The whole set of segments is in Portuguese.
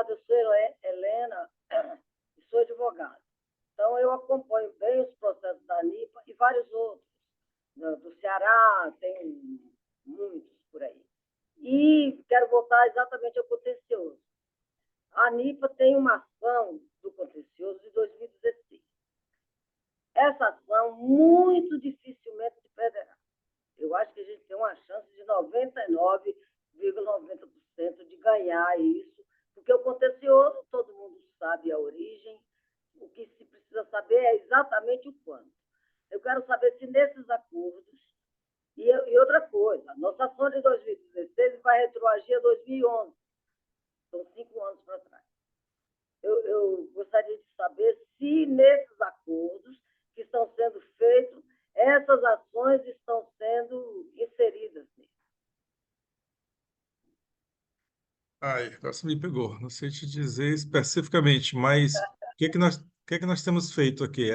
deputado, eu sou Helena, e sou advogada. Então, eu acompanho bem os processos da ANIPA e vários outros. Do Ceará, tem muitos por aí. E quero voltar exatamente ao contencioso. A ANIPA tem uma ação do contencioso de 2016. Essa ação muito dificilmente se perderá. Eu acho que a gente tem uma chance de 99,90% de ganhar isso, porque o contencioso, todo mundo sabe a origem, o que se precisa saber é exatamente o quanto. Eu quero saber se nesses acordos, e outra coisa, a nossa ação de 2016 vai retroagir a 2011, são 5 anos para trás. Eu gostaria de saber se nesses acordos que estão sendo feitos, essas ações estão sendo inseridas nisso. Ai, agora você me pegou. Não sei te dizer especificamente, mas o que é que nós temos feito aqui?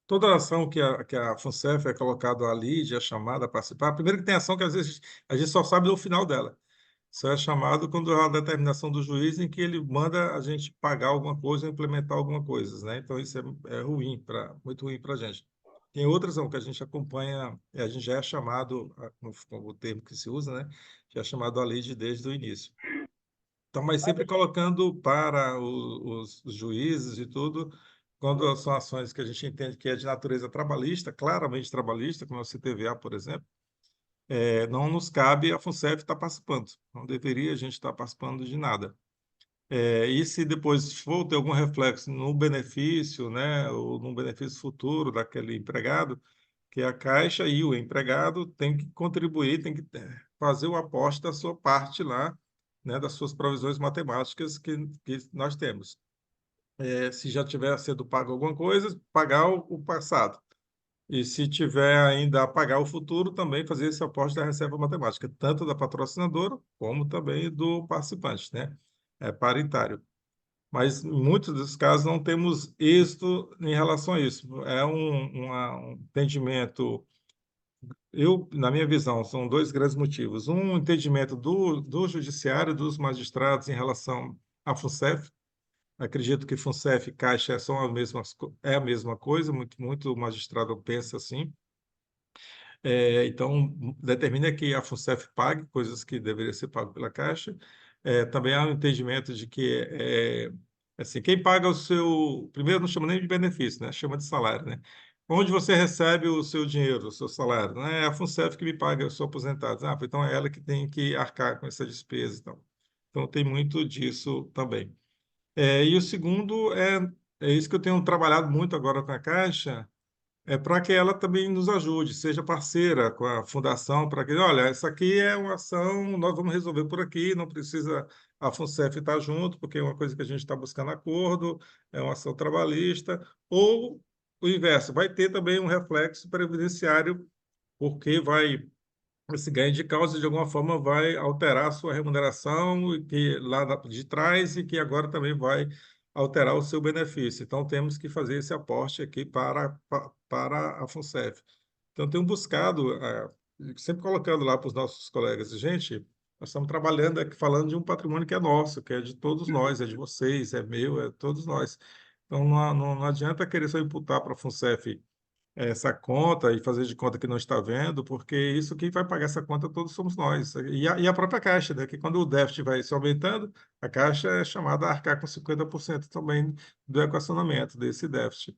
Toda a ação que a FUNCEF é colocada ali, é chamada a participar. Primeiro que tem ação que às vezes a gente só sabe do final dela. Só é chamado quando há a determinação do juiz em que ele manda a gente pagar alguma coisa ou implementar alguma coisa, né? Então isso é ruim, muito ruim para a gente. Tem outras não, que a gente acompanha, a gente já é chamado, como o termo que se usa, né? Já é chamado a lei desde o início. Então, mas Mas sempre colocando para os juízes e tudo, quando são ações que a gente entende que é de natureza trabalhista, claramente trabalhista, como é o CTVA, por exemplo, não nos cabe a FUNCEF estar participando. Não deveria a gente estar participando de nada. E se depois for ter algum reflexo no benefício, né, ou no benefício futuro daquele empregado, que a Caixa e o empregado têm que contribuir, têm que fazer o aporte da sua parte lá, né, das suas provisões matemáticas que nós temos. Se já tiver sido pago alguma coisa, pagar o passado. E se tiver ainda a pagar o futuro, também fazer esse aporte da reserva matemática, tanto da patrocinadora como também do participante, né? É paritário. Mas em muitos dos casos não temos êxito em relação a isso. É um entendimento, na minha visão, são dois grandes motivos. Um entendimento do judiciário, dos magistrados em relação à FUNCEF. Acredito que FUNCEF e Caixa são é a mesma coisa, muito magistrado pensa assim. Então, determina que a FUNCEF pague coisas que deveriam ser pagas pela Caixa. Também há um entendimento de que assim, quem paga o seu. Primeiro, não chama nem de benefício, né? Chama de salário, né? Onde você recebe o seu dinheiro, o seu salário? Não é a FUNCEF que me paga, eu sou aposentado. Então é ela que tem que arcar com essa despesa. Então tem muito disso também. E o segundo é isso que eu tenho trabalhado muito agora com a Caixa, para que ela também nos ajude, seja parceira com a fundação, para que, olha, essa aqui é uma ação, nós vamos resolver por aqui, não precisa a FUNCEF estar junto, porque é uma coisa que a gente está buscando acordo, é uma ação trabalhista, ou o inverso, vai ter também um reflexo previdenciário, porque esse ganho de causa, de alguma forma, vai alterar a sua remuneração, e que lá de trás, e que agora também vai alterar o seu benefício. Então, temos que fazer esse aporte aqui para a FUNCEF. Então, tenho buscado, sempre colocando lá para os nossos colegas, gente, nós estamos trabalhando aqui, falando de um patrimônio que é nosso, que é de todos nós, é de vocês, é meu, é de todos nós. Então, não adianta querer só imputar para a FUNCEF essa conta e fazer de conta que não está vendo, porque isso quem vai pagar essa conta todos somos nós. E a própria Caixa, né? Que quando o déficit vai se aumentando, a Caixa é chamada a arcar com 50% também do equacionamento desse déficit.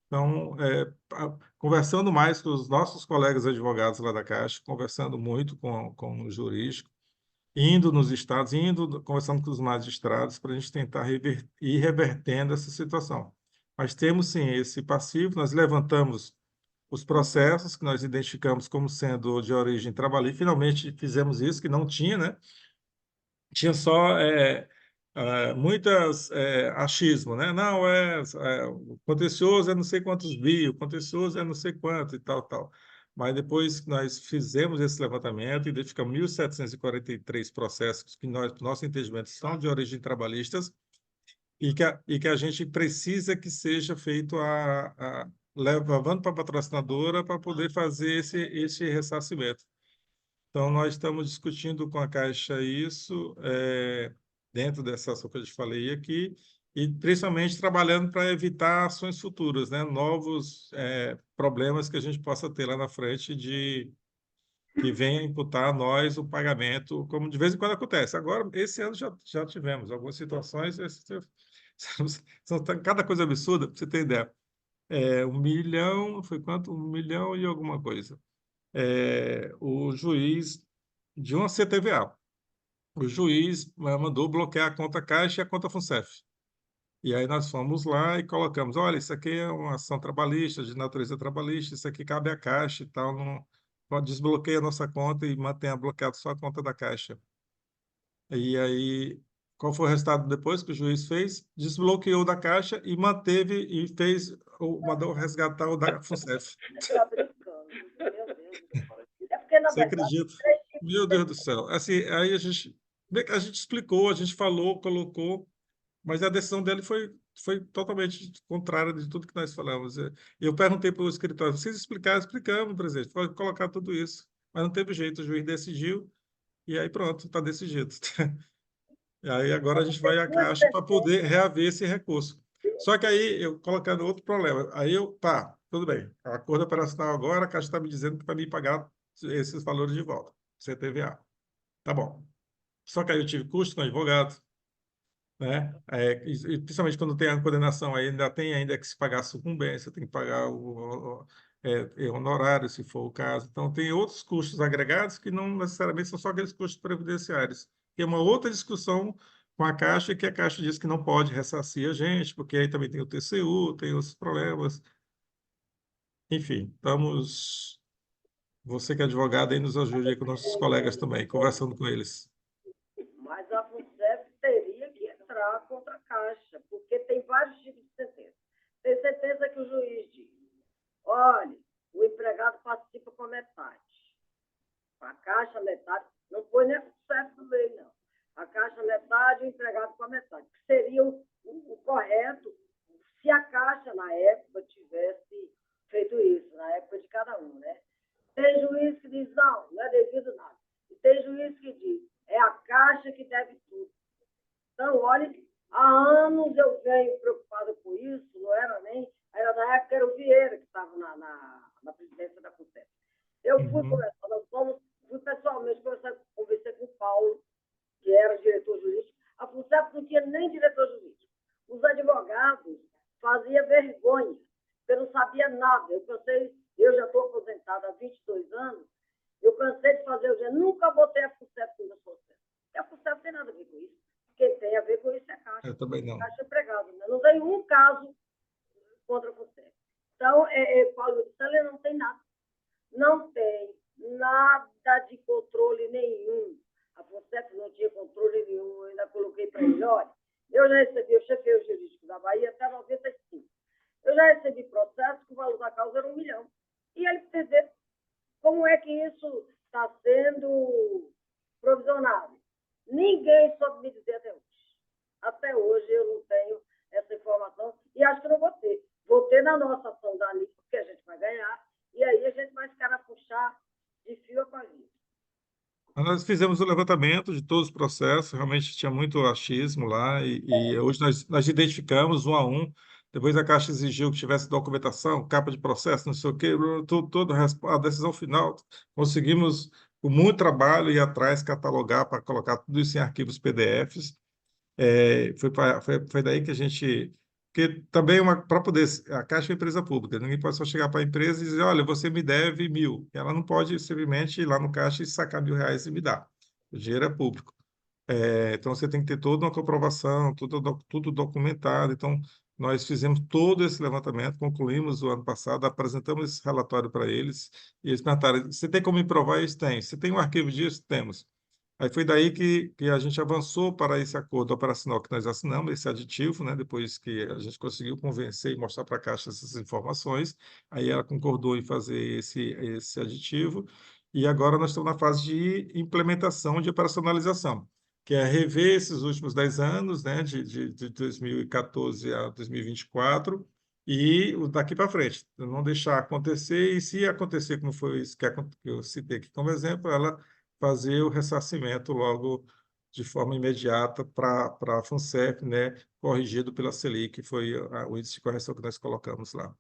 Então, conversando mais com os nossos colegas advogados lá da Caixa, conversando muito com o jurídico, indo nos estados, conversando com os magistrados para a gente tentar ir revertendo essa situação. Mas temos sim esse passivo, nós levantamos os processos que nós identificamos como sendo de origem trabalhista, finalmente fizemos isso, que não tinha, né? Tinha só muitas achismo, né? Não, o contencioso é não sei quantos o contencioso é não sei quanto e tal, tal. Mas depois nós fizemos esse levantamento, identificamos 1.743 processos que nós, por nosso entendimento, são de origem trabalhistas, e que a gente precisa que seja feito levando para a patrocinadora para poder fazer esse ressarcimento. Então, nós estamos discutindo com a Caixa isso, dentro dessa ação que eu te falei aqui, e principalmente trabalhando para evitar ações futuras, né? Novos problemas que a gente possa ter lá na frente de que venha imputar a nós o pagamento, como de vez em quando acontece. Agora, esse ano já tivemos algumas situações, são cada coisa absurda, para você ter ideia. 1 milhão, foi quanto? 1 milhão e alguma coisa. O juiz de uma CTVA. O juiz mandou bloquear a conta Caixa e a conta FUNCEF. E aí nós fomos lá e colocamos, olha, isso aqui é uma ação trabalhista, de natureza trabalhista, isso aqui cabe à Caixa e tal, não desbloqueia a nossa conta e mantenha bloqueado só a conta da Caixa. E aí, qual foi o resultado depois que o juiz fez? Desbloqueou da Caixa e manteve e mandou resgatar o da FUNCEF. Está brincando, meu Deus. É porque, na Você verdade, acredita? três tipos Meu de Deus do céu. Assim, aí a gente explicou, a gente falou, colocou, mas a decisão dele foi totalmente contrária de tudo que nós falamos. Eu perguntei para o escritório, vocês explicaram? Explicamos, presidente, pode colocar tudo isso. Mas não teve jeito, o juiz decidiu e aí pronto, está decidido. E aí agora a gente vai à duas Caixa para sentenças. poder reaver esse recurso. Só que aí eu colocando outro problema. Aí tá, tudo bem. Acordo operacional agora, a Caixa está me dizendo que para me pagar esses valores de volta, CTVA. Tá bom. Só que aí eu tive custo com advogado, né? E principalmente quando tem a condenação, aí ainda que se pagar a sucumbência, tem que pagar honorário, se for o caso. Então, tem outros custos agregados que não necessariamente são só aqueles custos previdenciários. Tem uma outra discussão com a Caixa, que a Caixa diz que não pode ressarcir a gente, porque aí também tem o TCU, tem outros problemas. Enfim, estamos. Você que é advogado aí nos ajude aí com nossos colegas também, conversando com eles. Mas a FUNCEF teria que entrar contra a Caixa, porque tem vários tipos de sentença. Tem sentença que o juiz diz, olha, o empregado participa com metade. A Caixa, metade. Não foi nem a FUNCEF do meio, não. A Caixa, metade, o empregado com a metade. Que seria o correto se a Caixa, na época, tivesse feito isso, na época de cada um, né? Tem juiz que diz, não é devido nada. E tem juiz que diz, é a Caixa que deve tudo. Então, olha, há anos eu venho preocupada com isso, não era nem. Era na época era o Vieira que estava na presidência da FUNCEF. Eu fui Uhum. conversar, fui pessoalmente conversei com o Paulo, que era o diretor jurídico. A FUNCEF não tinha nem diretor jurídico. Os advogados faziam vergonha, eu não sabia nada. Eu já estou aposentada há 22 anos, eu cansei de fazer o dia, nunca botei a FUNCEF no meu processo. E a FUNCEF não tem nada a ver com isso. Quem tem a ver com isso é a Caixa. Eu também não. Caixa empregado. Né? Não tem um caso contra a FUNCEF. Então, Paulo disse, não tem nada. Não tem nada de controle nenhum. A FUNCEF não tinha controle nenhum. Eu ainda coloquei para ele, olha, eu já recebi, eu chequei o jurídico da Bahia até 95. Eu já recebi processo que o valor da causa era 1 milhão. E ele precisa ver como é que isso está sendo provisionado. Ninguém soube me dizer até hoje. Até hoje eu não tenho essa informação e acho que não vou ter. Vou ter na nossa ação da ANIC, porque a gente vai ganhar, e aí a gente vai ficar a puxar de fio a pavio. Nós fizemos o levantamento de todos os processos, realmente tinha muito achismo lá, e hoje nós identificamos um a um. Depois a Caixa exigiu que tivesse documentação, capa de processo, não sei o quê, tudo, a decisão final. Conseguimos, com muito trabalho, ir atrás, catalogar para colocar tudo isso em arquivos PDFs. Foi daí que a gente. Porque também para poder. A Caixa é uma empresa pública, ninguém pode só chegar para a empresa e dizer: olha, você me deve 1.000. Ela não pode simplesmente ir lá no caixa e sacar R$ 1.000 e me dar. O dinheiro é público. Então você tem que ter toda uma comprovação, tudo documentado. Então, nós fizemos todo esse levantamento, concluímos o ano passado, apresentamos esse relatório para eles, e eles perguntaram: você tem como me provar isso? Tem. Você tem um arquivo disso? Temos. Aí foi daí que a gente avançou para esse acordo operacional que nós assinamos, esse aditivo, né? Depois que a gente conseguiu convencer e mostrar para a Caixa essas informações, aí ela concordou em fazer esse aditivo, e agora nós estamos na fase de implementação, de operacionalização, que é rever esses últimos 10 anos, né? De 2014 a 2024, e daqui para frente, não deixar acontecer, e se acontecer, como foi isso que eu citei aqui como exemplo, ela fazer o ressarcimento logo de forma imediata para a FUNCEF, né, corrigido pela Selic, que foi o índice de correção que nós colocamos lá.